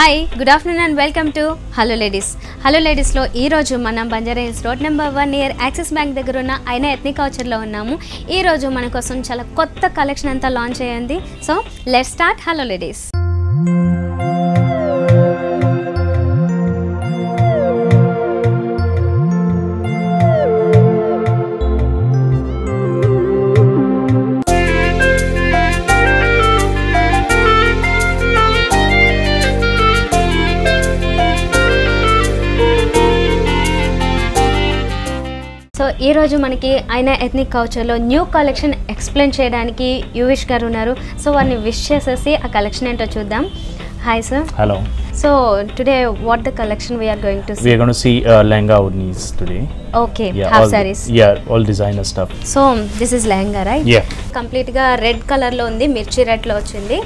Hi good afternoon and welcome to hello ladies. Hello లేడీస్లో ఈరోజు మనం Banjara Hills road number 1 near Axis Bank దగ్గర ఉన్న అయినా ఎథ్నిక్ కల్చర్లో ఉన్నాము. ఈరోజు మన కోసం చాలా కొత్త కలెక్షన్ అంతా లాంచ్ అయ్యింది. So let's start hello ladies. So ఈరోజు మనకి అయినా ఎథ్నిక్ కల్చర్లో న్యూ కలెక్షన్ ఎక్స్ప్లెయిన్ చేయడానికి యువిష్ గారు ఉన్నారు. సో వారిని విష్ చేసేసి ఆ కలెక్షన్ ఏంటో చూద్దాం. Hi sir. Hello. So today what the collection we are going to see? We are going to see lehenga urnis today. Okay, Yeah, half all, sarees. Yeah, all designer stuff. So this is lehenga, right? Yeah. Complete గా red colour లో ఉంది, మిర్చి red లో వచ్చింది.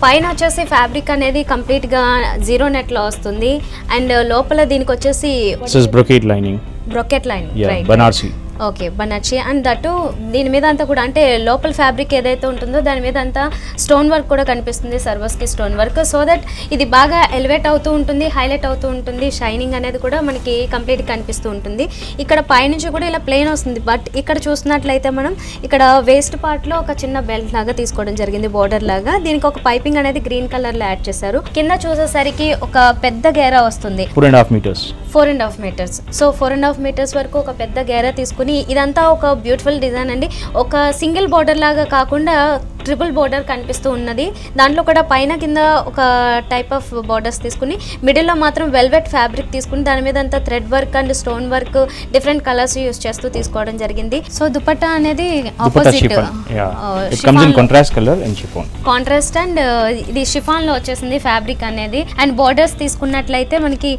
పైన వచ్చేసి fabric అనేది complete గా జీరో నెట్ లో వస్తుంది అండ్ లోపల దీనికి వచ్చేసి This is brocade lining. Brocade line. Yeah, Banarsi. Okay, Banarasi. And that దీని మీద అంతా కూడా అంటే లోపల ఫ్యాబ్రిక్ ఏదైతే ఉంటుందో దాని మీద అంతా స్టోన్ వర్క్ కూడా కనిపిస్తుంది, సర్వస్కి స్టోన్ వర్క్. సో దట్ ఇది బాగా ఎలివేట్ అవుతూ ఉంటుంది, హైలైట్ అవుతూ ఉంటుంది, షైనింగ్ అనేది కూడా మనకి కంప్లీట్ కనిపిస్తూ ఉంటుంది. ఇక్కడ పైనుంచి కూడా ఇలా ప్లెయిన్ వస్తుంది, బట్ ఇక్కడ చూసినట్లయితే మనం ఇక్కడ వేస్ట్ పార్ట్లో ఒక చిన్న బెల్ట్ లాగా తీసుకోవడం జరిగింది, బోర్డర్ లాగా. దీనికి ఒక పైపింగ్ అనేది గ్రీన్ కలర్లో యాడ్ చేశారు. కింద చూసేసరికి ఒక పెద్ద గేరా వస్తుంది, 4.5 meters. 4.5 meters. సో 4.5 meters వరకు ఒక పెద్ద గేరా తీసుకుని ఇదంతా ఒక బ్యూటిఫుల్ డిజైన్ అండి. ఒక సింగిల్ బోర్డర్ లాగా కాకుండా ట్రిపుల్ బోర్డర్ కనిపిస్తూ ఉన్నది. దాంట్లో కూడా పైన కింద ఒక టైప్ ఆఫ్ బోర్డర్స్ తీసుకుని మిడిల్లో మాత్రం వెల్వెట్ ఫ్యాబ్రిక్ తీసుకుని దాని మీద అంతా thread work and stone work different colours use చేస్తూ తీసుకోవడం జరిగింది. సో దుపట్టా అనేది opposite contrast color and chiffon. Contrast and ఇది షిఫాన్ లో వచ్చేసింది ఫ్యాబ్రిక్ అనేది. అండ్ బోర్డర్స్ తీసుకున్నట్లయితే మనకి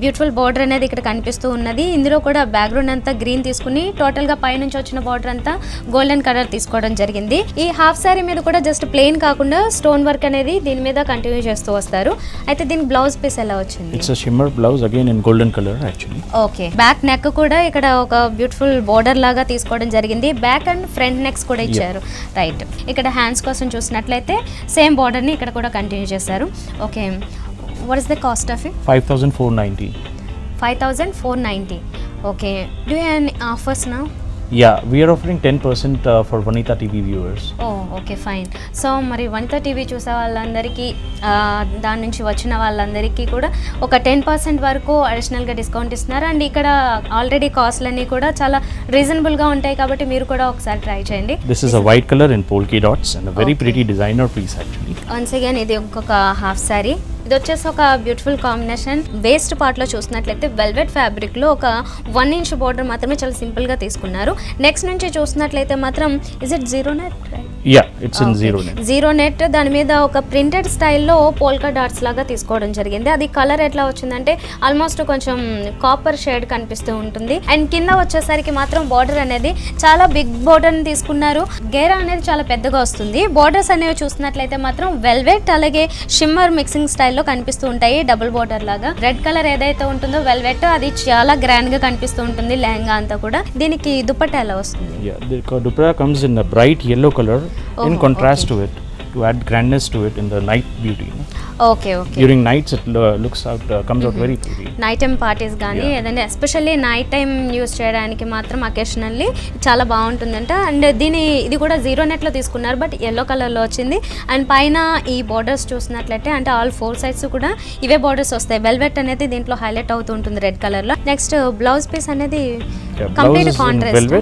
బ్యూటిఫుల్ బోర్డర్ అనేది ఇక్కడ కనిపిస్తూ ఉన్నది. ఇందులో కూడా బ్యాక్గ్రౌండ్ అంతా గ్రీన్ తీసుకుని టోటల్ గా పైనుంచి వచ్చిన బోర్డర్ అంతా గోల్డెన్ కలర్ తీసుకోవడం జరిగింది. ఈ హాఫ్ సారీ మీద కూడా జస్ట్ ప్లెయిన్ కాకుండా స్టోన్ వర్క్ అనేది దీని మీద కంటిన్యూ చేస్తూ వస్తారు. అయితే దీని బ్లౌజ్ పీస్ ఎలా వచ్చింది? It's a shimmer blouse again in golden color actually. Okay, back neck కూడా ఇక్కడ ఒక బ్యూటిఫుల్ బోర్డర్ లాగా తీసుకోవడం జరిగింది. బ్యాక్ అండ్ ఫ్రంట్ నెక్స్ కూడా ఇచ్చారు. రైట్, ఇక్కడ హ్యాండ్స్ కోసం చూసినట్లయితే సేమ్ బోర్డర్ ని ఇక్కడ కూడా కంటిన్యూ చేశారు. Okay, what is the cost of it? 5,490. 5,490. Okay, do you have any offers now? Yeah, we are offering 10% for Vanita TV viewers. Okay fine. So మరి వనిత టీవీ చూసే వాళ్ళందరికీ దాని నుంచి వచ్చిన వాళ్ళందరికీ కూడా ఒక 10% వరకు అడిషనల్గా డిస్కౌంట్ ఇస్తున్నారు. అండ్ ఇక్కడ ఆల్రెడీ కాస్ట్లన్నీ కూడా చాలా రీజనబుల్గా ఉంటాయి కాబట్టి మీరు కూడా ఒకసారి ట్రై చేయండి. This is a white color in polka dots and a very pretty designer piece actually. Once again ఇది ఇంకొక హాఫ్ సారీ. ఇది వచ్చేసి ఒక బ్యూటిఫుల్ కాంబినేషన్. వేస్ట్ పార్ట్లో చూసినట్లయితే వెల్వెట్ ఫ్యాబ్రిక్లో ఒక 1 inch బోర్డర్ మాత్రమే చాలా సింపుల్గా తీసుకున్నారు. నెక్స్ట్ నుంచి చూసినట్లయితే మాత్రం is it zero net? Yeah, it's in zero net. Zero net, దాని మీద ఒక ప్రింటెడ్ స్టైల్లో పోల్కా డాట్స్ లాగా తీసుకోవడం జరిగింది. అది కలర్ ఎట్లా వచ్చిందంటే ఆల్మోస్ట్ కొంచెం కాపర్ షేడ్ కనిపిస్తూ ఉంటుంది. అండ్ కింద వచ్చేసరికి మాత్రం బార్డర్ అనేది చాలా బిగ్ బోర్డర్ని తీసుకున్నారు. గేరా అనేది చాలా పెద్దగా వస్తుంది. బార్డర్స్ అనేవి చూసినట్లయితే మాత్రం వెల్వెట్ అలాగే షిమ్మర్ మిక్సింగ్ స్టైల్లో కనిపిస్తూ ఉంటాయి. డబుల్ బోర్డర్ లాగా రెడ్ కలర్ ఏదైతే ఉంటుందో వెల్వెట్ అది చాలా గ్రాండ్ గా కనిపిస్తూ ఉంటుంది. లెహంగా అంతా కూడా. దీనికి దుపట్టా ఎలా వస్తుంది? Yeah, the dupatta comes in a bright yellow color in contrast to it, to add grandness to it in the night beauty. Okay okay. During nights it looks out comes out very pretty. Night time parties కానీ ఏదైనా especially night time use చేయడానికి మాత్రం occasionally చాలా బాగుంటుందంట. And ఇది కూడా zero నెట్లో తీసుకున్నారు, but yellow కలర్లో వచ్చింది. అండ్ పైన ఈ బోర్డర్స్ చూసినట్లయితే అంటే ఆల్ 4 sides కూడా ఇవే బోర్డర్స్ వస్తాయి. వెల్వెట్ అనేది దీంట్లో హైలైట్ అవుతూ ఉంటుంది రెడ్ కలర్లో. నెక్స్ట్ బ్లౌజ్ పీస్ అనేది complete contrast.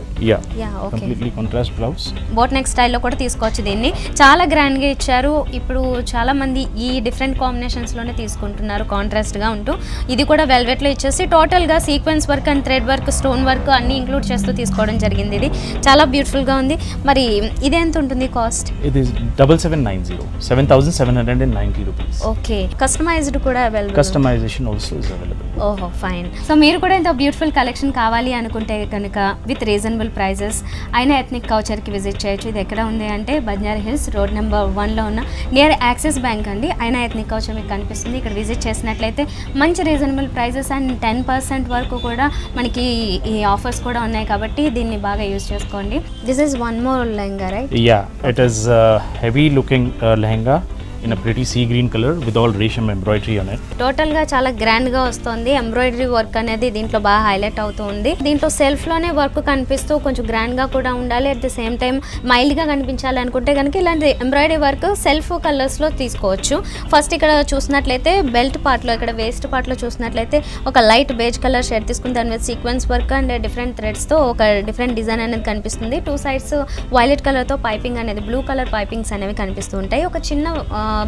Completely contrast blouse. Boat neck స్టైల్లో కూడా తీసుకోవచ్చు. దీన్ని చాలా గ్రాండ్గా ఇచ్చారు. ఇప్పుడు చాలా మంది ఈ డిఫరెంట్ కాంబినేషన్స్లోనే తీసుకుంటున్నారు కాంట్రాస్ట్గా ఉంటూ. ఇది కూడా వెల్వెట్లో ఇచ్చేసి టోటల్గా sequence work and thread work stone work అన్ని ఇంక్లూడ్ చేస్తూ తీసుకోవడం జరిగింది. ఇది చాలా బ్యూటిఫుల్గా ఉంది. మరి ఇది ఎంత ఉంటుంది cost? It is 7790, 7,790 rupees. Okay, customized కూడా available. Customization also is available. ఓహో ఫైన్. సో మీరు కూడా ఇంత బ్యూటిఫుల్ కలెక్షన్ కావాలి అనుకుంటే కనుక with reasonable prices Aina ethnic కల్చర్కి విజిట్ చేయొచ్చు. ఇది ఎక్కడ ఉంది అంటే బంజారా హిల్స్ రోడ్ నెంబర్ 1లో ఉన్న నియర్ యాక్సిస్ బ్యాంక్ అండి. అయినా ఎథ్నిక్ కల్చర్ మీకు కనిపిస్తుంది. ఇక్కడ విజిట్ చేసినట్లయితే మంచి రీజనబుల్ ప్రైజెస్ అండ్ 10% వరకు కూడా మనకి ఈ ఆఫర్స్ కూడా ఉన్నాయి కాబట్టి దీన్ని బాగా యూజ్ చేసుకోండి. This is one more lehenga, right? Yeah, it is heavy looking lehenga in a pretty sea green color with all resham embroidery on it. Total గా చాలా గ్రాండ్ గా వస్తుంది. ఎంబ్రాయిడరీ వర్క్ అనేది దీంట్లో బాగా హైలైట్ అవుతూ ఉంది. దీంట్లో సెల్ఫ్ లోనే వర్క్ కనిపిస్తూ కొంచెం గ్రాండ్ గా కూడా ఉండాలి, at the same time mild గా కనిపించాలి అనుకుంటే కనుక ఇలాంటి ఎంబ్రాయిడరీ వర్క్ సెల్ఫ్ కలర్స్ లో తీసుకోవచ్చు. ఫస్ట్ ఇక్కడ చూసినట్లయితే బెల్ట్ పార్ట్ లో, ఇక్కడ వేస్ట్ పార్ట్ లో చూసినట్లయితే ఒక లైట్ బేజ్ కలర్ షేడ్ తీసుకుని దాని మీద sequence work and different threads తో ఒక డిఫరెంట్ డిజైన్ అనేది కనిపిస్తుంది. టూ సైడ్స్ వైలెట్ కలర్ తో పైపింగ్ అనేది, బ్లూ కలర్ పైపింగ్స్ అనేవి కనిపిస్తూ ఉంటాయి. ఒక చిన్న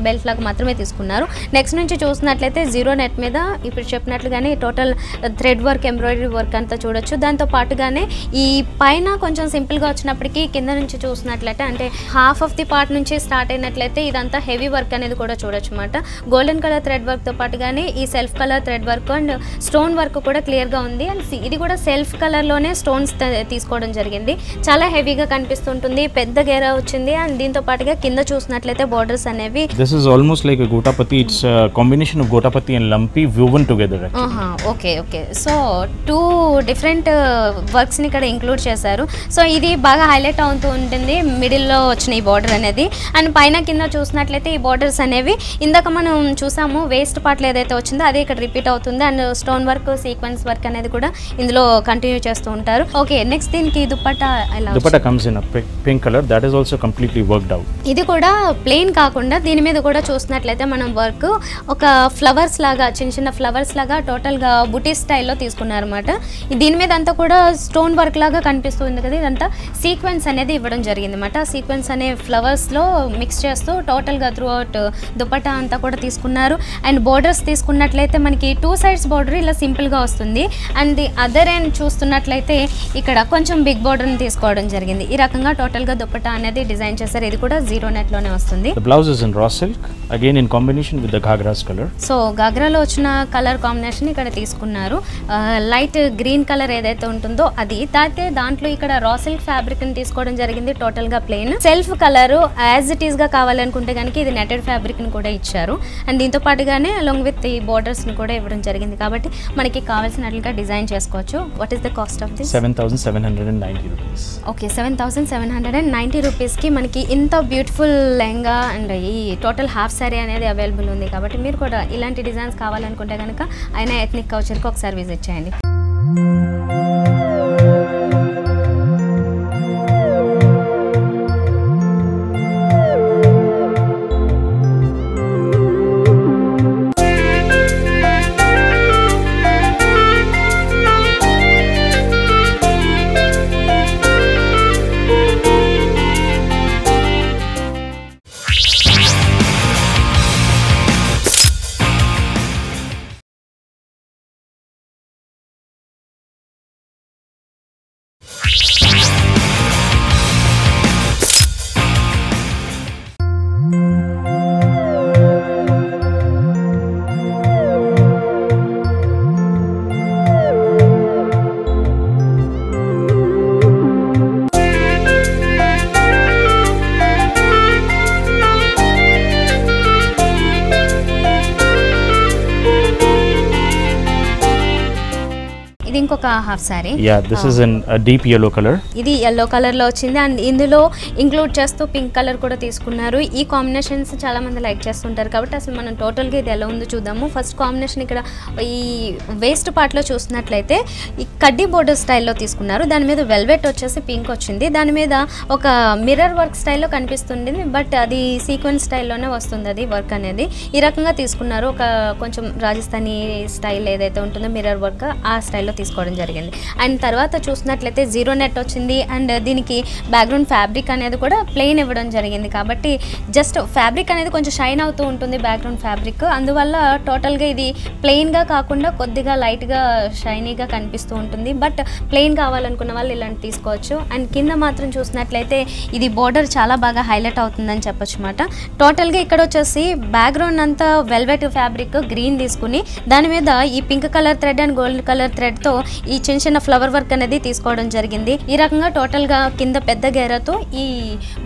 బెల్ట్ లాగా మాత్రమే తీసుకున్నారు. నెక్స్ట్ నుంచి చూసినట్లయితే జీరో నెట్ మీద ఇప్పుడు చెప్పినట్లుగానే total thread work, embroidery work అంతా చూడొచ్చు. దాంతో పాటుగానే ఈ పైన కొంచెం సింపుల్గా వచ్చినప్పటికీ కింద నుంచి చూసినట్లయితే అంటే హాఫ్ ఆఫ్ ది పార్ట్ నుంచి స్టార్ట్ అయినట్లయితే ఇదంతా హెవీ వర్క్ అనేది కూడా చూడొచ్చు అన్నమాట. గోల్డెన్ కలర్ థ్రెడ్ వర్క్తో పాటుగానే ఈ self colour thread work and stone work కూడా క్లియర్గా ఉంది. అండ్ ఇది కూడా సెల్ఫ్ కలర్లోనే స్టోన్స్ తీసుకోవడం జరిగింది. చాలా హెవీగా కనిపిస్తుంటుంది, పెద్ద గేరా వచ్చింది. అండ్ దీంతో పాటుగా కింద చూసినట్లయితే బోర్డర్స్ అనేవి, this is almost like a gotapati. It's a combination of gotapati and lumpy woven together actually. Okay okay. So two different వర్క్స్ని ఇక్కడ ఇంక్లూడ్ చేశారు. సో ఇది బాగా హైలైట్ అవుతూ ఉంటుంది మిడిల్లో వచ్చిన ఈ బార్డర్ అనేది. అండ్ పైన కింద చూసినట్లయితే ఈ బార్డర్స్ అనేవి ఇందాక మనం చూసాము వేస్ట్ పార్ట్లో ఏదైతే వచ్చిందో అదే ఇక్కడ రిపీట్ అవుతుంది. And stone work, sequence work అనేది కూడా ఇందులో కంటిన్యూ చేస్తూ ఉంటారు. ఓకే, నెక్స్ట్ దీనికి దుపట్టా ఎలా? Dupatta comes in a pink color that is also completely worked out. ఇది కూడా ప్లెయిన్ కాకుండా దీని మీద కూడా చూసినట్లయితే మనం వర్క్ ఒక ఫ్లవర్స్ లాగా, చిన్న చిన్న ఫ్లవర్స్ లాగా టోటల్గా బుటీ స్టైల్లో తీసుకున్నారన్నమాట. దీని మీద అంతా కూడా స్టోన్ వర్క్ లాగా కనిపిస్తుంది కదా, ఇదంతా సీక్వెన్స్ అనేది ఇవ్వడం జరిగింది అన్నమాట. సీక్వెన్స్ అనే ఫ్లవర్స్లో మిక్స్ చేస్తూ టోటల్గా త్రూ అవుట్ దుపట్టా అంతా కూడా తీసుకున్నారు. అండ్ బోర్డర్స్ తీసుకున్నట్లయితే మనకి టూ సైడ్స్ బోర్డర్ ఇలా సింపుల్గా వస్తుంది. అండ్ ది అదర్ ఎండ్ చూస్తున్నట్లయితే ఇక్కడ కొంచెం బిగ్ బోర్డర్ని తీసుకోవడం జరిగింది. ఈ రకంగా టోటల్గా దుపట్టా అనేది డిజైన్ చేశారు. ఇది కూడా జీరో నెట్లోనే వస్తుంది. The blouse is in raw silk again in combination with the ghagra's color. So గాగ్రాలో వచ్చిన కలర్ కాంబినేషన్ ఇక్కడ తీసుకున్నారు. లైట్ గ్రీన్ కలర్ ఏదైతే ఉంటుందో అది, దాంట్లో ఇక్కడ రా సిల్క్ ఫ్యాబ్రిక్ ని తీసుకోవడం జరిగింది. టోటల్ గా plain self colour as it is గా కావాలనుకుంటే కనుక ఇది నెటెడ్ ఫ్యాబ్రిక్ ని కూడా ఇచ్చారు. అండ్ దీంతో పాటుగానే అలాంగ్ విత్ ఈ బోర్డర్స్ ని కూడా ఇవ్వడం జరిగింది. కాబట్టి మనకి కావాల్సినట్లుగా డిజైన్ చేసుకోవచ్చు. What is the cost of this? 7,790 rupees. Okay, 7,790 రూపీస్కి మనకి ఇంత బ్యూటిఫుల్ లెహంగా అండ్ ఈ టోటల్ హాఫ్ సారీ అనేది అవైలబుల్ ఉంది. కాబట్టి మీరు కూడా ఇలాంటి డిజైన్స్ కావాలనుకుంటే కనుక అయినా ఎథ్నిక్ కల్చర్కి ఒకసారి విజిట్ చేయండి. ఇది ఇంకొక half sorry. Yeah, this is in a deep yellow color. ఇది yellow కలర్ లో వచ్చింది. అండ్ ఇందులో ఇంక్లూడ్ చేస్తూ పింక్ కలర్ కూడా తీసుకున్నారు. ఈ కాంబినేషన్స్ చాలా మంది లైక్ చేస్తుంటారు కాబట్టి అసలు మనం టోటల్గా ఇది ఎలా ఉందో చూద్దాము. ఫస్ట్ కాంబినేషన్ ఇక్కడ ఈ వేస్ట్ పార్ట్లో చూసినట్లయితే ఈ కడ్డీ బోర్డర్ స్టైల్లో తీసుకున్నారు. దాని మీద వెల్వెట్ వచ్చేసి పింక్ వచ్చింది. దాని మీద ఒక మిర్రర్ వర్క్ స్టైల్లో కనిపిస్తుంది, బట్ అది సీక్వెన్స్ స్టైల్లోనే వస్తుంది అది వర్క్ అనేది. ఈ రకంగా తీసుకున్నారు. ఒక కొంచెం రాజస్థానీ స్టైల్ ఏదైతే ఉంటుందో మిర్రర్ వర్క్ ఆ స్టైల్లో తీసుకోవడం జరిగింది. అండ్ తర్వాత చూసినట్లయితే జీరో నెట్ వచ్చింది. అండ్ దీనికి బ్యాక్గ్రౌండ్ ఫ్యాబ్రిక్ అనేది కూడా ప్లెయిన్ ఇవ్వడం జరిగింది. కాబట్టి జస్ట్ ఫ్యాబ్రిక్ అనేది కొంచెం షైన్ అవుతూ ఉంటుంది బ్యాక్గ్రౌండ్ ఫ్యాబ్రిక్. అందువల్ల టోటల్గా ఇది ప్లెయిన్గా కాకుండా కొద్దిగా లైట్గా షైనీగా కనిపిస్తూ ఉంటుంది. బట్ ప్లెయిన్ కావాలనుకున్న వాళ్ళు ఇలాంటి తీసుకోవచ్చు. అండ్ కింద మాత్రం చూసినట్లయితే ఇది బోర్డర్ చాలా బాగా హైలైట్ అవుతుందని చెప్పొచ్చు అన్నమాట. టోటల్గా ఇక్కడ వచ్చేసి బ్యాక్గ్రౌండ్ అంతా వెల్వెట్ ఫ్యాబ్రిక్ గ్రీన్ తీసుకుని దాని మీద ఈ pink colour thread and gold colour థ్రెడ్తో ఈ చిన్న చిన్న ఫ్లవర్ వర్క్ అనేది తీసుకోవడం జరిగింది. ఈ రకంగా టోటల్గా కింద పెద్ద గేరాతో ఈ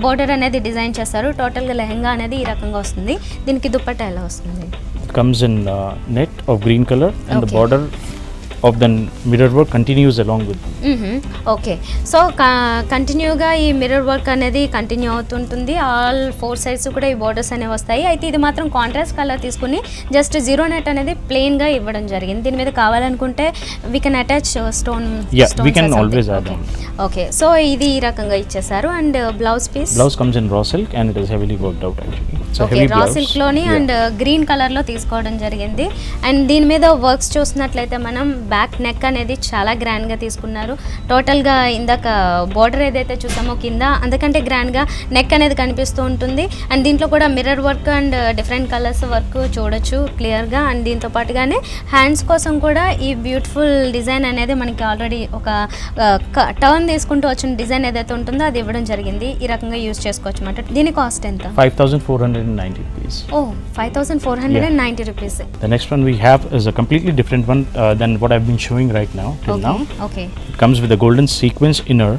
బోర్డర్ అనేది డిజైన్ చేస్తారు. టోటల్గా లెహంగా అనేది ఈ రకంగా వస్తుంది. దీనికి దుపట్టా ఎలా వస్తుంది? It comes in net of green color and the border of the mirror work continues along with. Okay, so కంటిన్యూగా ఈ మిర్రర్ వర్క్ అనేది కంటిన్యూ అవుతుంటుంది. ఆల్ 4 సైడ్స్ కూడా ఈ బోర్డర్స్ అనేవి వస్తాయి. అయితే ఇది మాత్రం కాంట్రాస్ట్ కలర్ తీసుకుని జస్ట్ జీరో నెట్ అనేది ప్లెయిన్గా ఇవ్వడం జరిగింది. దీని మీద కావాలనుకుంటే we can attach stone. We can always add on. Okay, so ఇది ఈ రకంగా ఇచ్చేసారు. And blouse piece, blouse comes in raw silk and it is heavily worked out actually. It's a okay, heavy రా blouse. సిల్క్ లోని and green colour లో తీసుకోవడం జరిగింది. And దీని మీద వర్క్స్ చూసినట్లయితే మనం బ్యాక్ నెక్ అనేది చాలా గ్రాండ్ గా తీసుకున్నారు. టోటల్ గా ఇందాక బార్డర్ ఏదైతే చూసామో కింద అంతకంటే గ్రాండ్ గా నెక్ అనేది కనిపిస్తూ ఉంటుంది. అండ్ దీంట్లో కూడా mirror work and different colours work చూడొచ్చు క్లియర్ గా. అండ్ దీంతో పాటుగానే హ్యాండ్స్ కోసం కూడా ఈ బ్యూటిఫుల్ డిజైన్ అనేది మనకి ఆల్రెడీ ఒక టర్న్ తీసుకుంటూ వచ్చిన డిజైన్ ఏదైతే ఉంటుందో అది ఇవ్వడం జరిగింది. ఈ రకంగా యూజ్ చేసుకోవచ్చు అన్నమాట. దీని కాస్ట్ ఎంత? 5,490 rupees. Oh, 5,490 rupees. The next one we have is a completely different one than what I've been showing right now till now. Okay. It comes with a golden sequence inner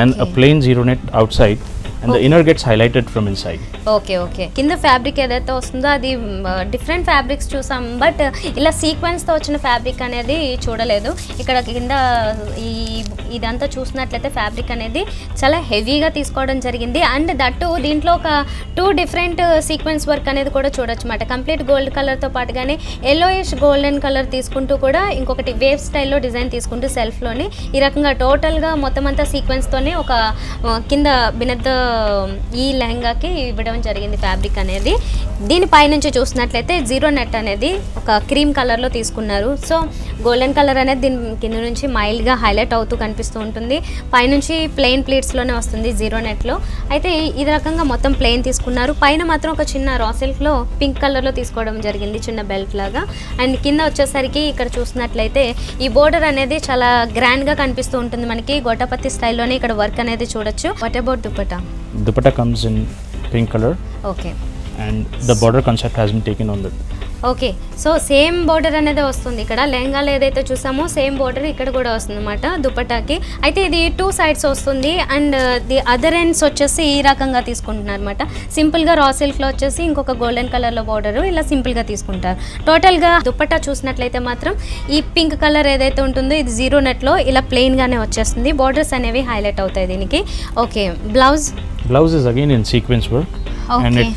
and a plain zero net outside, and the inner gets highlighted from inside. Okay okay, కింద fabric ఏదైతే వస్తుందో అది different fabrics చూసాం, but ఇలా సీక్వెన్స్తో వచ్చిన fabric అనేది చూడలేదు. ఇక్కడ కింద ఇదంతా చూసినట్లయితే ఫ్యాబ్రిక్ అనేది చాలా హెవీగా తీసుకోవడం జరిగింది. అండ్ దట్టు దీంట్లో ఒక 2 డిఫరెంట్ సీక్వెన్స్ వర్క్ అనేది కూడా చూడొచ్చు అన్నమాట. కంప్లీట్ గోల్డ్ కలర్తో పాటుగానే ఎల్లోయిష్ గోల్డెన్ కలర్ తీసుకుంటూ కూడా ఇంకొకటి వేవ్ స్టైల్లో డిజైన్ తీసుకుంటూ సెల్ఫ్లోని ఈ రకంగా టోటల్గా మొత్తం అంతా సీక్వెన్స్తోనే ఒక కింద బినద్ద ఈ లెహంగాకి ఇవ్వడం జరిగింది ఫ్యాబ్రిక్ అనేది. దీనిపై నుంచి చూసినట్లయితే జీరో నెట్ అనేది ఒక క్రీమ్ కలర్లో తీసుకున్నారు. సో గోల్డెన్ కలర్ అనేది దీని కింద నుంచి మైల్డ్గా హైలైట్ అవుతూ కనిపిస్తూ ఉంటుంది. పైనుంచి ప్లెయిన్ ప్లీట్స్లోనే వస్తుంది జీరో నెట్లో. అయితే ఈ రకంగా మొత్తం ప్లెయిన్ తీసుకున్నారు. పైన మాత్రం ఒక చిన్న రా సిల్క్లో పింక్ కలర్లో తీసుకోవడం జరిగింది, చిన్న బెల్ట్ లాగా. అండ్ కింద వచ్చేసరికి ఇక్కడ చూసినట్లయితే ఈ బోర్డర్ అనేది చాలా గ్రాండ్గా కనిపిస్తూ ఉంటుంది మనకి. గోటాపత్తి స్టైల్లోనే ఇక్కడ వర్క్ అనేది చూడొచ్చు. What about dupatta? Dupatta comes in pink color. Okay. And the border concept has been taken on the. Okay, so same border అనేది వస్తుంది ఇక్కడ. లెహంగాలో ఏదైతే చూసామో సేమ్ బోర్డర్ ఇక్కడ కూడా వస్తుంది అన్నమాట దుపట్టాకి. అయితే ఇది 2 సైడ్స్ వస్తుంది అండ్ ది అదర్ ఎండ్స్ వచ్చేసి ఈ రకంగా తీసుకుంటున్నారు అనమాట. సింపుల్గా రా సిల్క్లో వచ్చేసి ఇంకొక గోల్డెన్ కలర్లో బోర్డరు ఇలా సింపుల్గా తీసుకుంటారు. టోటల్గా దుపట్టా చూసినట్లయితే మాత్రం ఈ పింక్ కలర్ ఏదైతే ఉంటుందో ఇది జీరో నెట్లో ఇలా ప్లెయిన్గానే వచ్చేస్తుంది. బోర్డర్స్ అనేవి హైలైట్ అవుతాయి దీనికి. Okay, blouse is again in sequence work. Okay. And it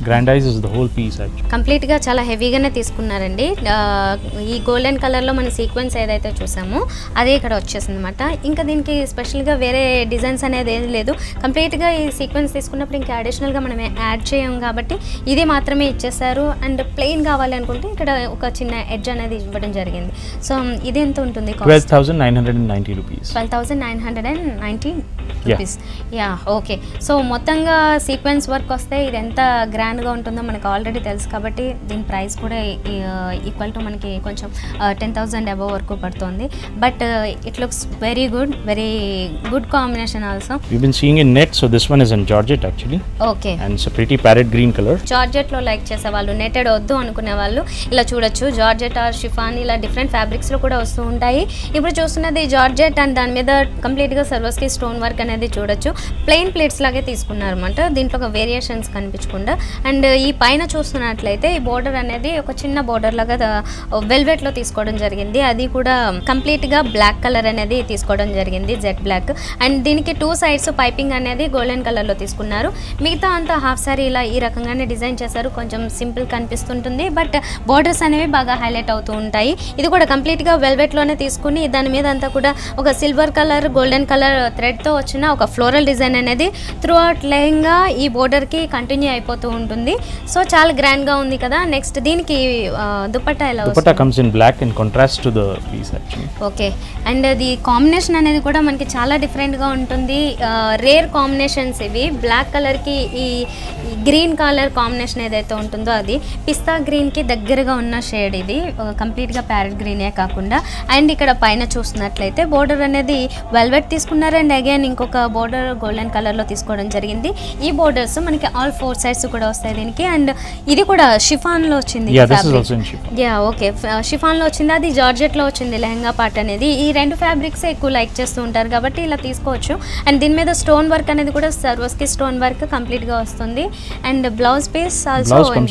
grandizes the whole piece actually. కంప్లీట్గా చాలా హెవీగానే తీసుకున్నారండి. ఈ గోల్డెన్ కలర్లో మన సీక్వెన్స్ ఏదైతే చూసామో అదే ఇక్కడ వచ్చేసింది అనమాట. ఇంకా దీనికి స్పెషల్గా వేరే డిజైన్స్ అనేది ఏది లేదు. కంప్లీట్గా ఈ సీక్వెన్స్ తీసుకున్నప్పుడు ఇంకా అడిషనల్గా మనం యాడ్ చేయం కాబట్టి ఇది మాత్రమే ఇచ్చేసారు. అండ్ ప్లెయిన్ కావాలి అనుకుంటే ఇక్కడ ఒక చిన్న ఎడ్జ్ అనేది ఇవ్వడం జరిగింది. సో ఇది ఎంత ఉంటుంది? 12,990 rupees. 12,990 rupees. Yeah, okay. So మొత్తంగా సీక్వెన్స్ వర్క్ వస్తే ఇది ఎంత గ్రాండ్గా ఉంటుందో మనకు ఆల్రెడీ తెలుసు కాబట్టి దీని ప్రైస్ కూడా ఈక్వల్ టు మనకి కొంచెం 10,000 అబవ్ వరకు పడుతుంది. But it looks very good combination also. We've been seeing in net, so this one is in Georgette actually. Okay, And it's a pretty parrot green color. జార్జెట్లో like చేసే వాళ్ళు, netted వద్దు అనుకునే వాళ్ళు ఇలా చూడొచ్చు. జార్జెట్ ఆర్ షిఫాన్ ఇలా different ఫ్యాబ్రిక్స్లో కూడా వస్తూ ఉంటాయి. ఇప్పుడు చూస్తున్నది జార్జెట్ అండ్ దాని మీద కంప్లీట్గా సర్వస్కి స్టోన్ వర్క్ అనేది చూడొచ్చు. ప్లెయిన్ ప్లేట్స్ లాగే తీసుకున్నారు అనమాట. దీంట్లో ఒక వేరియేషన్స్ కనిపించకుండా. అండ్ ఈ పైన చూస్తున్నట్లయితే ఈ బోర్డర్ అనేది ఒక చిన్న బోర్డర్ లాగా వెల్వెట్లో తీసుకోవడం జరిగింది. అది కూడా కంప్లీట్గా బ్లాక్ కలర్ అనేది తీసుకోవడం జరిగింది, జెట్ బ్లాక్. అండ్ దీనికి 2 సైడ్స్ పైపింగ్ అనేది గోల్డెన్ కలర్లో తీసుకున్నారు. మిగతా అంతా హాఫ్ సారీ ఇలా ఈ రకంగానే డిజైన్ చేశారు. కొంచెం సింపుల్ కనిపిస్తుంటుంది బట్ బోర్డర్స్ అనేవి బాగా హైలైట్ అవుతూ ఉంటాయి. ఇది కూడా కంప్లీట్గా వెల్వెట్లోనే తీసుకుని దాని మీద అంతా కూడా ఒక సిల్వర్ కలర్ గోల్డెన్ కలర్ థ్రెడ్తో వచ్చిన ఒక ఫ్లోరల్ డిజైన్ అనేది త్రూ అవుట్ లెహంగా ఈ బోర్డర్కి కంటిన్యూ అయిపోతూ ఉంటుంది. సో చాలా గ్రాండ్గా ఉంది కదా. నెక్స్ట్ దీనికి దుపట్టా ఎలా? Dupatta comes in black in contrast to the piece actually. Okay, and the combination అనేది కూడా మనకి చాలా డిఫరెంట్గా ఉంటుంది. రేర్ కాంబినేషన్స్ ఇవి. బ్లాక్ కలర్కి ఈ గ్రీన్ కలర్ కాంబినేషన్ ఏదైతే ఉంటుందో అది పిస్తా గ్రీన్కి దగ్గరగా ఉన్న షేడ్. ఇది కంప్లీట్గా ప్యారెట్ గ్రీనే కాకుండా. అండ్ ఇక్కడ పైన చూసినట్లయితే బోర్డర్ అనేది వెల్వెట్ తీసుకున్నారు. అండ్ అగైన్ ఇంకొక ఒక బోర్డర్ గోల్డెన్ కలర్లో తీసుకోవడం జరిగింది. ఈ బోర్డర్స్ మనకి ఆల్ 4 సైడ్స్ కూడా వస్తాయి దీనికి. అండ్ ఇది కూడా షిఫాన్లో వచ్చింది. ఓకే, షిఫాన్లో వచ్చింది, అది జార్జెట్లో వచ్చింది లెహంగా పార్ట్ అనేది. ఈ 2 ఫ్యాబ్రిక్స్ ఎక్కువ లైక్ చేస్తూ ఉంటారు కాబట్టి ఇలా తీసుకోవచ్చు. అండ్ దీని మీద స్టోన్ వర్క్ అనేది కూడా సర్వస్కి స్టోన్ వర్క్ కంప్లీట్గా వస్తుంది. And blouse piece also in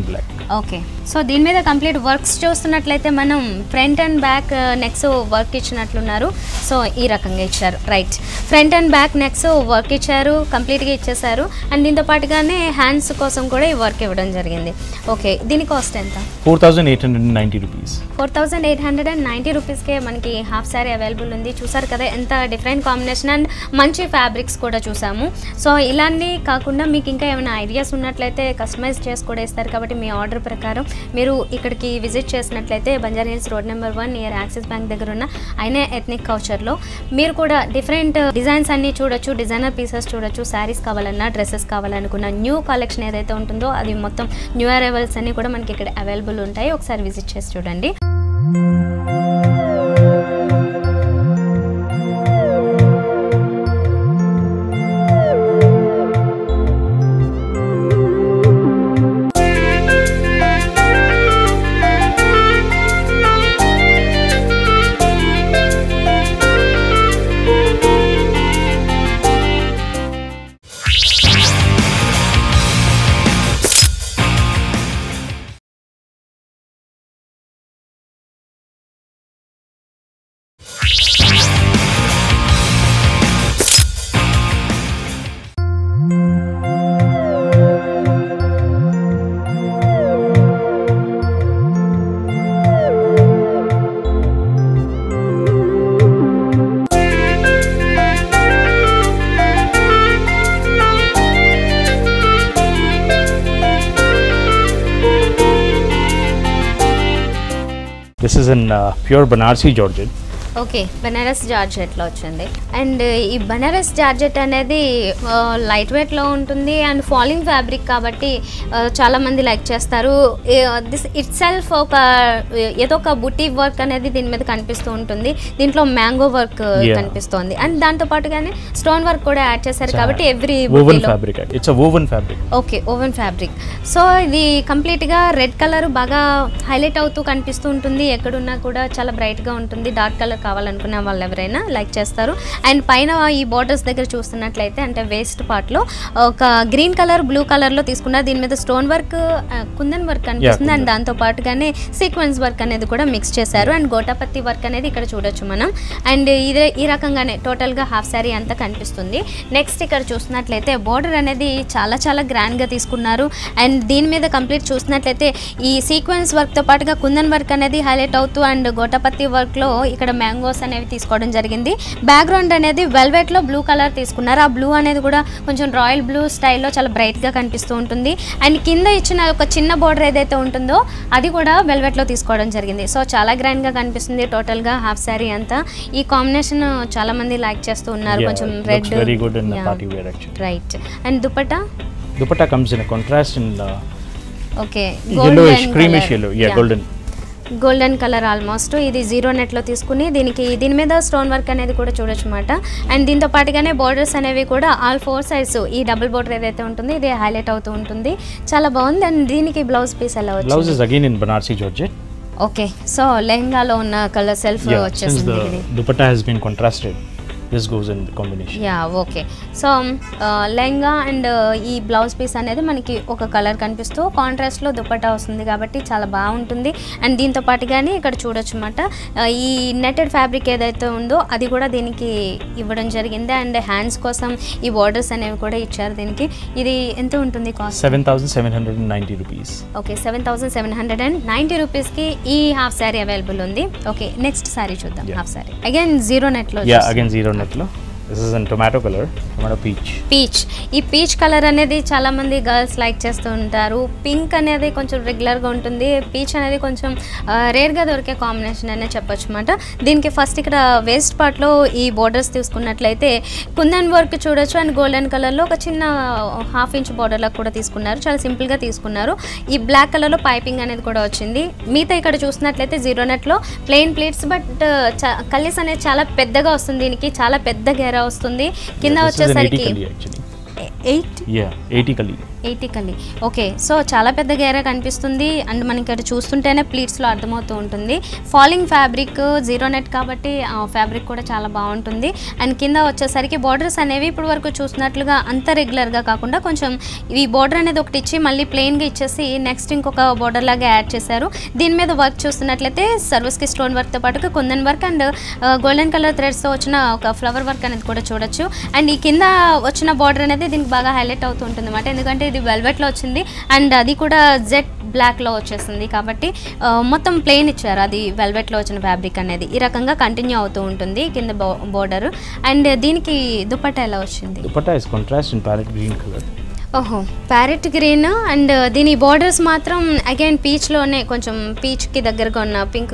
black. Okay, so దీని మీద కంప్లీట్ వర్క్స్ చూస్తున్నట్లయితే మనం front and back necks work ఇచ్చినట్లున్నారు. సో ఈ రకంగా ఇచ్చారు. Right, front and back necks work ఇచ్చారు, కంప్లీట్గా ఇచ్చేసారు. అండ్ దీంతో పాటుగానే హ్యాండ్స్ కోసం కూడా ఈ వర్క్ ఇవ్వడం జరిగింది. ఓకే, దీని కాస్ట్ ఎంత? 4,890 రూపీస్. 4,890 రూపీస్కే మనకి హాఫ్ శారీ అవైలబుల్ ఉంది. చూసారు కదా ఎంత డిఫరెంట్ కాంబినేషన్ అండ్ మంచి ఫ్యాబ్రిక్స్ కూడా చూసాము. సో ఇలాంటి కాకుండా మీకు ఇంకా ఏమైనా ఐడియాస్ ఉన్నట్లయితే కస్టమైజ్ చేసి కూడా ఇస్తారు కాబట్టి మీ ఆర్డర్ ప్రకారం మీరు ఇక్కడికి విజిట్ చేసినట్లయితే Banjara Hills road number 1 near Axis Bank దగ్గర ఉన్న ఐనే ఎథ్నిక్ కల్చర్లో మీరు కూడా డిఫరెంట్ డిజైన్స్ అన్నీ చూడొచ్చు, డిజైనర్ పీసెస్ చూడొచ్చు. శారీస్ కావాలన్నా, డ్రెస్సెస్ కావాలనుకున్న న్యూ కలెక్షన్ ఏదైతే ఉంటుందో అది మొత్తం న్యూ అరైవల్స్ అన్నీ కూడా మనకి ఇక్కడ అవైలబుల్ ఉంటాయి. ఒకసారి విజిట్ చేసి చూడండి. This is in pure Banarsi Georgette. Okay, Banaras జార్జెట్లో వచ్చింది. అండ్ ఈ బనారస్ జార్జెట్ అనేది లైట్ వెయిట్లో ఉంటుంది అండ్ ఫాలింగ్ ఫ్యాబ్రిక్ కాబట్టి చాలామంది లైక్ చేస్తారు. దిస్ ఇట్ సెల్ఫ్ ఏదో ఒక బుటీ వర్క్ అనేది దీని మీద కనిపిస్తూ ఉంటుంది. దీంట్లో మ్యాంగో వర్క్ కనిపిస్తుంది అండ్ దాంతో పాటుగానే స్టోన్ వర్క్ కూడా యాడ్ చేశారు కాబట్టి every okay woven fabric. So ఇది కంప్లీట్గా రెడ్ కలర్ బాగా హైలైట్ అవుతూ కనిపిస్తూ ఉంటుంది. ఎక్కడున్నా కూడా చాలా బ్రైట్గా ఉంటుంది. డార్క్ కలర్ కావాలనుకున్న వాళ్ళు ఎవరైనా లైక్ చేస్తారు. అండ్ పైన ఈ బోర్డర్స్ దగ్గర చూస్తున్నట్లయితే అంటే వేస్ట్ పార్ట్లో ఒక గ్రీన్ కలర్ బ్లూ కలర్లో తీసుకున్నారు. దీని మీద స్టోన్ వర్క్, కుందన్ వర్క్ కనిపిస్తుంది అండ్ దాంతో పాటుగానే సీక్వెన్స్ వర్క్ అనేది కూడా మిక్స్ చేశారు. అండ్ గోటాపత్తి వర్క్ అనేది ఇక్కడ చూడొచ్చు మనం. అండ్ ఇదే ఈ రకంగానే టోటల్గా హాఫ్ శారీ అంతా కనిపిస్తుంది. నెక్స్ట్ ఇక్కడ చూసినట్లయితే బోర్డర్ అనేది చాలా చాలా గ్రాండ్గా తీసుకున్నారు. అండ్ దీని మీద కంప్లీట్ చూసినట్లయితే ఈ సీక్వెన్స్ వర్క్తో పాటుగా కుందన్ వర్క్ అనేది హైలైట్ అవుతూ అండ్ గోటాపత్తి వర్క్లో ఇక్కడ మ్యాంగోస్ అనేవి తీసుకోవడం జరిగింది. బ్యాక్గ్రౌండ్ అనేది వెల్వెట్లో బ్లూ కలర్ తీసుకున్నారు. ఆ బ్లూ అనేది కూడా కొంచెం రాయల్ బ్లూ స్టైల్లో చాలా బ్రైట్గా కనిపిస్తూ ఉంటుంది. అండ్ కింద ఇచ్చిన ఒక చిన్న బోర్డర్ ఏదైతే ఉంటుందో అది కూడా వెల్వెట్లో తీసుకోవడం జరిగింది. సో చాలా గ్రాండ్గా కనిపిస్తుంది టోటల్గా హాఫ్ శారీ అంతా. ఈ కాంబినేషన్ చాలా మంది లైక్ చేస్తూ ఉన్నారు. కొంచెం red, right. And dupatta comes in a contrast in okay yellowish creamish yellow, golden colour almost. ఇది జీరో నెట్లో తీసుకుని దీని మీద స్టోన్ వర్క్ అనేది కూడా చూడొచ్చు అన్నమాట. అండ్ దీంతో పాటుగానే బోర్డర్స్ అనేవి కూడా ఆల్ 4 సైడ్స్ ఈ డబుల్ బోర్డర్ ఏదైతే ఉంటుందో ఇది హైలైట్ అవుతూ ఉంటుంది. చాలా బాగుంది. అండ్ దీనికి బ్లౌజ్ పీస్ ఎలా వచ్చింది? Blouse is again in Banarsi Georgette. Okay, so లెహంగాలో ఉన్న కలర్ సెల్ఫ్ వచ్చేసింది. The dupatta has been contrasted. This goes in the combination. Okay. So lehenga and ఈ బ్లౌజ్ పీస్ అనేది మనకి ఒక కలర్ కనిపిస్తూ కాంట్రాస్ట్లో దుపట్టా వస్తుంది కాబట్టి చాలా బాగుంటుంది. అండ్ దీంతో పాటుగానే ఇక్కడ చూడొచ్చు అన్నమాట ఈ నెట్టెడ్ ఫ్యాబ్రిక్ ఏదైతే ఉందో అది కూడా దీనికి ఇవ్వడం జరిగింది. అండ్ హ్యాండ్స్ కోసం ఈ బార్డర్స్ అనేవి కూడా ఇచ్చారు దీనికి. ఇది ఎంత ఉంటుంది కాస్ట్? 7,790 rupees. ఓకే, 7,790 రూపీస్కి ఈ హాఫ్ శారీ అవైలబుల్ ఉంది. ఓకే, నెక్స్ట్ శారీ చూద్దాం. హాఫ్ శారీ అగైన్ జీరో నెట్లో. Again zero net lo. This is in tomato color, tomato peach. ఈ పీచ్ కలర్ అనేది చాలా మంది గర్ల్స్ లైక్ చేస్తూ ఉంటారు. పింక్ అనేది కొంచెం రెగ్యులర్గా ఉంటుంది. పీచ్ అనేది కొంచెం రేర్గా దొరికే కాంబినేషన్ అనే చెప్పొచ్చు అన్నమాట. దీనికి ఫస్ట్ ఇక్కడ వేస్ట్ పార్ట్లో ఈ బోర్డర్స్ తీసుకున్నట్లయితే కుందన్ వర్క్ చూడొచ్చు. అండ్ గోల్డెన్ కలర్లో ఒక చిన్న ½ ఇంచ్ బోర్డర్లకు కూడా తీసుకున్నారు. చాలా సింపుల్గా తీసుకున్నారు. ఈ బ్లాక్ కలర్లో పైపింగ్ అనేది కూడా వచ్చింది. మిగతా ఇక్కడ చూసినట్లయితే జీరో నెట్లో ప్లెయిన్ ప్లీట్స్ బట్ కల్లీస్ అనేది చాలా పెద్దగా వస్తుంది. దీనికి చాలా పెద్ద గేరా గేరా వస్తుంది. కింద వచ్చేసరికి 80 కలి. ఓకే, సో చాలా పెద్ద గేరా కనిపిస్తుంది. అండ్ మనకి ఇక్కడ చూస్తుంటేనే ప్లీట్స్లో అర్థమవుతూ ఉంటుంది. ఫాలింగ్ ఫ్యాబ్రిక్, జీరో నెట్ కాబట్టి ఫ్యాబ్రిక్ కూడా చాలా బాగుంటుంది. అండ్ కింద వచ్చేసరికి బార్డర్స్ అనేవి ఇప్పుడు వరకు చూసినట్లుగా అంత రెగ్యులర్గా కాకుండా కొంచెం ఈ బార్డర్ అనేది ఒకటి ఇచ్చి మళ్ళీ ప్లెయిన్గా ఇచ్చేసి నెక్స్ట్ ఇంకొక బార్డర్ లాగా యాడ్ చేశారు. దీని మీద వర్క్ చూస్తున్నట్లయితే సర్వీస్కి స్టోన్ వర్క్తో పాటు kundan work and golden colour థ్రెడ్స్తో వచ్చిన ఒక ఫ్లవర్ వర్క్ అనేది కూడా చూడొచ్చు. అండ్ ఈ కింద వచ్చిన బార్డర్ అనేది దీనికి బాగా హైలైట్ అవుతూ ఉంటుంది అన్నమాట. ఎందుకంటే ఇది వెల్వెట్లో వచ్చింది అండ్ అది కూడా జెట్ బ్లాక్లో వచ్చేసింది కాబట్టి మొత్తం ప్లెయిన్ ఇచ్చారు. అది వెల్వెట్లో వచ్చిన ఫ్యాబ్రిక్ అనేది ఈ రకంగా కంటిన్యూ అవుతూ ఉంటుంది కింద బోర్డర్. అండ్ దీనికి దుపట్టా ఎలా వచ్చింది? Dupatta is contrast in parrot green colour. ఓహో, ప్యారెట్ గ్రీన్. అండ్ దీని బార్డర్స్ మాత్రం అగైన్ పీచ్లోనే కొంచెం పీచ్కి దగ్గరగా ఉన్న పింక్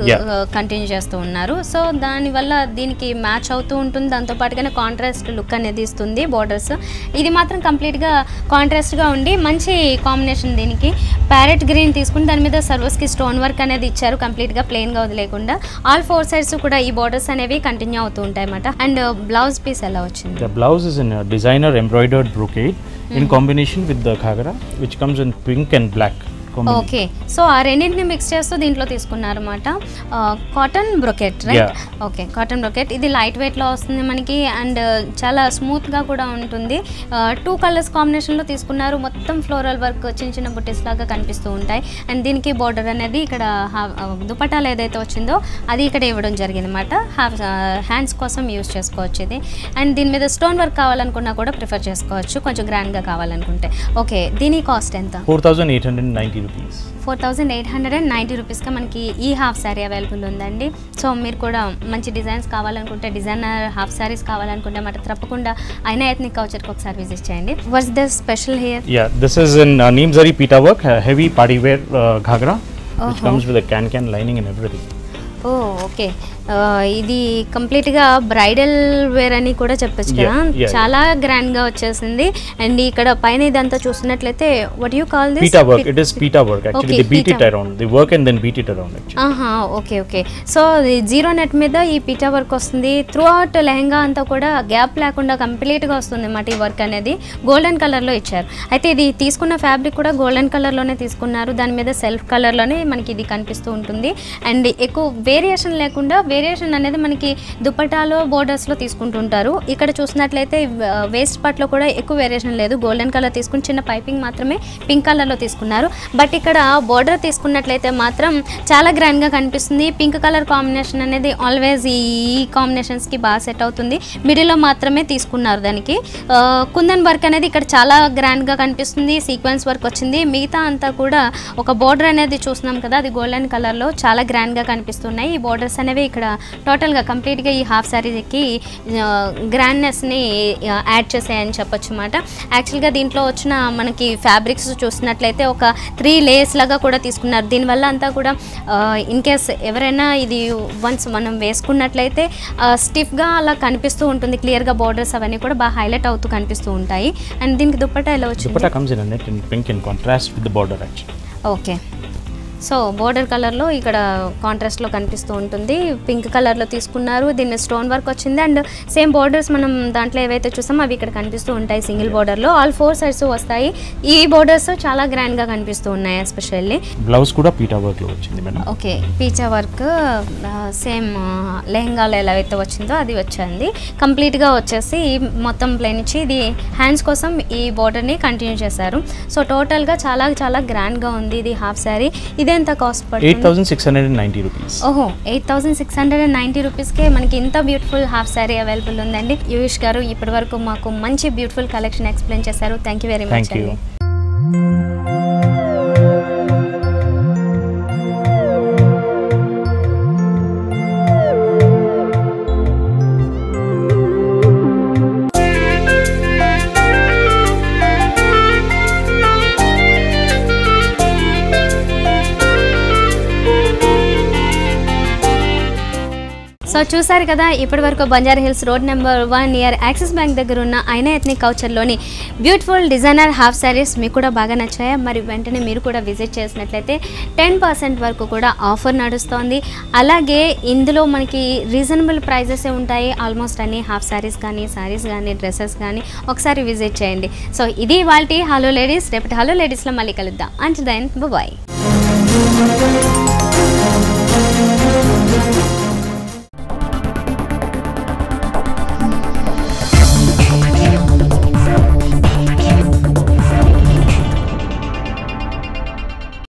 కంటిన్యూ చేస్తూ ఉన్నారు. సో దానివల్ల దీనికి మ్యాచ్ అవుతూ ఉంటుంది. దాంతోపాటుగానే కాంట్రాస్ట్ లుక్ అనేది ఇస్తుంది బార్డర్స్. ఇది మాత్రం కంప్లీట్గా కాంట్రాస్ట్గా ఉండి మంచి కాంబినేషన్. దీనికి ప్యారెట్ గ్రీన్ తీసుకుని దాని మీద సర్వస్కి స్టోన్ వర్క్ అనేది ఇచ్చారు, కంప్లీట్గా ప్లెయిన్గా వదిలేకుండా. ఆల్ 4 సైడ్స్ కూడా ఈ బార్డర్స్ అనేవి కంటిన్యూ అవుతూ ఉంటాయి అన్నమాట. అండ్ బ్లౌజ్ పీస్ ఎలా వచ్చింది? The blouse is in a designer embroidered brocade in combination with the ghagra, which comes in pink and black. Okay, so ఆ రెండింటిని మిక్స్ చేస్తూ దీంట్లో తీసుకున్నారు అనమాట. Cotton brocade, right? Okay, cotton brocade. ఇది light వెయిట్లో వస్తుంది మనకి అండ్ చాలా స్మూత్గా కూడా ఉంటుంది. 2 కలర్స్ కాంబినేషన్లో తీసుకున్నారు. మొత్తం ఫ్లోరల్ వర్క్ చిన్న చిన్న బుట్టీస్ లాగా కనిపిస్తూ ఉంటాయి. అండ్ దీనికి బార్డర్ అనేది ఇక్కడ దుపట్టాలు ఏదైతే వచ్చిందో అది ఇక్కడ ఇవ్వడం జరిగింది అనమాట. హ్యాండ్స్ కోసం యూజ్ చేసుకోవచ్చు ఇది. అండ్ దీని మీద స్టోన్ వర్క్ కావాలనుకున్నా కూడా ప్రిఫర్ చేసుకోవచ్చు, కొంచెం గ్రాండ్గా కావాలనుకుంటే. ఓకే, దీని కాస్ట్ ఎంత? 4,890 rupees. 4,890 రూపీస్గా మనకి ఈ హాఫ్ శారీ అవైలబుల్ ఉందండి. సో మీరు కూడా మంచి డిజైన్స్ కావాలనుకుంటే, డిజైనర్ హాఫ్ శారీస్ కావాలనుకుంటే మాట తప్పకుండా అయినా ఎథ్నిక్ కల్చర్కి ఒకసారి విజిట్ చేయండి. What's the special here? Yeah, this is in neem zari pita work, heavy party wear ghagra, which comes with a can lining and everything. Oh okay, ఇది కంప్లీట్గా bridal wear అని కూడా చెప్పచ్చు కదా. చాలా గ్రాండ్గా వచ్చేసింది. అండ్ ఇక్కడ పైన ఇదంతా చూస్తున్నట్లయితే what you call this? Pita work. It is pita work actually. They beat it around. They work and then beat it around actually. ఆహా, okay okay. So zero net మీద ఈ పీటా వర్క్ వస్తుంది. Through out lehenga అంతా కూడా gap లేకుండా కంప్లీట్గా వస్తుంది అన్నమాట. ఈ వర్క్ అనేది గోల్డెన్ కలర్లో ఇచ్చారు. అయితే ఇది తీసుకున్న ఫ్యాబ్రిక్ కూడా గోల్డెన్ కలర్లోనే తీసుకున్నారు. దాని మీద సెల్ఫ్ కలర్లోనే మనకి ఇది కనిపిస్తూ ఉంటుంది. అండ్ ఎక్కువ వేరియేషన్ లేకుండా, వేరియేషన్ అనేది మనకి దుపట్టాలో బోర్డర్స్లో తీసుకుంటుంటారు. ఇక్కడ చూసినట్లయితే వేస్ట్ పార్ట్లో కూడా ఎక్కువ వేరియేషన్ లేదు. గోల్డెన్ కలర్ తీసుకుని చిన్న పైపింగ్ మాత్రమే పింక్ కలర్లో తీసుకున్నారు. బట్ ఇక్కడ బోర్డర్ తీసుకున్నట్లయితే మాత్రం చాలా గ్రాండ్గా కనిపిస్తుంది. పింక్ కలర్ కాంబినేషన్ అనేది ఆల్వేస్ ఈ కాంబినేషన్స్కి బాగా సెట్ అవుతుంది. మిడిల్లో మాత్రమే తీసుకున్నారు. దానికి కుందన్ వర్క్ అనేది ఇక్కడ చాలా గ్రాండ్గా కనిపిస్తుంది. సీక్వెన్స్ వర్క్ వచ్చింది. మిగతా అంతా కూడా ఒక బోర్డర్ అనేది చూస్తున్నాం కదా, అది గోల్డెన్ కలర్లో చాలా గ్రాండ్గా కనిపిస్తున్నాయి. ఈ బోర్డర్స్ అనేవి ఇక్కడ టోటల్గా కంప్లీట్గా ఈ హాఫ్ శారీకి గ్రాండ్నెస్ని యాడ్ చేసాయని చెప్పొచ్చు అన్నమాట. యాక్చువల్గా దీంట్లో వచ్చిన మనకి ఫ్యాబ్రిక్స్ చూసినట్లయితే ఒక 3 లేయర్స్ లాగా కూడా తీసుకున్నారు. దీనివల్ల అంతా కూడా ఇన్ కేస్ ఎవరైనా ఇది వన్స్ మనం వేసుకున్నట్లయితే స్టిఫ్గా అలా కనిపిస్తూ ఉంటుంది. క్లియర్గా బోర్డర్స్ అవన్నీ కూడా బాగా హైలైట్ అవుతూ కనిపిస్తూ ఉంటాయి. అండ్ దీనికి దుపట్టా ఎలా వచ్చింది? Dupatta comes in a net in pink in contrast with the border actually. Okay, so border కలర్లో ఇక్కడ కాంట్రాస్ట్లో కనిపిస్తూ ఉంటుంది. పింక్ కలర్లో తీసుకున్నారు. దీన్ని స్టోన్ వర్క్ వచ్చింది. అండ్ సేమ్ బోర్డర్స్ మనం దాంట్లో ఏవైతే చూసామో అవి ఇక్కడ కనిపిస్తూ ఉంటాయి. సింగిల్ బోర్డర్లో ఆల్ 4 సైడ్స్ వస్తాయి. ఈ బోర్డర్స్ చాలా గ్రాండ్గా కనిపిస్తూ ఉన్నాయి. ఎస్పెషల్లీ బ్లౌజ్ కూడా పీటా వర్క్లో వచ్చింది మేడం. ఓకే, పీచా వర్క్ సేమ్ లెహంగాలో ఎలా అయితే వచ్చిందో అది వచ్చింది. కంప్లీట్గా వచ్చేసి మొత్తం ప్లెయిన్ ఇచ్చి ఇది హ్యాండ్స్ కోసం ఈ బోర్డర్ని కంటిన్యూ చేశారు. సో టోటల్గా చాలా చాలా గ్రాండ్గా ఉంది ఇది హాఫ్ శారీ. ఇదెంత కాస్ట్ పడుతుంది? 8,690 rupees. ఓహో, 8,690 రూపీస్కే మనకి ఇంత బ్యూటిఫుల్ హాఫ్ శారీ అవైలబుల్ ఉందండి. యూష్ గారు ఇప్పటి వరకు మాకు మంచి బ్యూటిఫుల్ కలెక్షన్ ఎక్స్ప్లెయిన్ చేశారు. థ్యాంక్ యూ వెరీ మచ్ అండి. సో చూసారు కదా ఇప్పటి వరకు Banjara Hills road number 1 near Axis Bank దగ్గర ఉన్న ఐనా ఎథ్నిక్ కల్చర్లోని బ్యూటిఫుల్ డిజైనర్ హాఫ్ శారీస్ మీకు కూడా బాగా నచ్చాయా? మరి వెంటనే మీరు కూడా విజిట్ చేసినట్లయితే 10% వరకు కూడా ఆఫర్ నడుస్తోంది. అలాగే ఇందులో మనకి రీజనబుల్ ప్రైజెసే ఉంటాయి. ఆల్మోస్ట్ అన్ని హాఫ్ శారీస్ కానీ శారీస్ కానీ డ్రెస్సెస్ కానీ ఒకసారి విజిట్ చేయండి. సో ఇది ఇవాల్టి హలో లేడీస్. రేపటి హలో లేడీస్లో మళ్ళీ కలుద్దాం. Until then bye.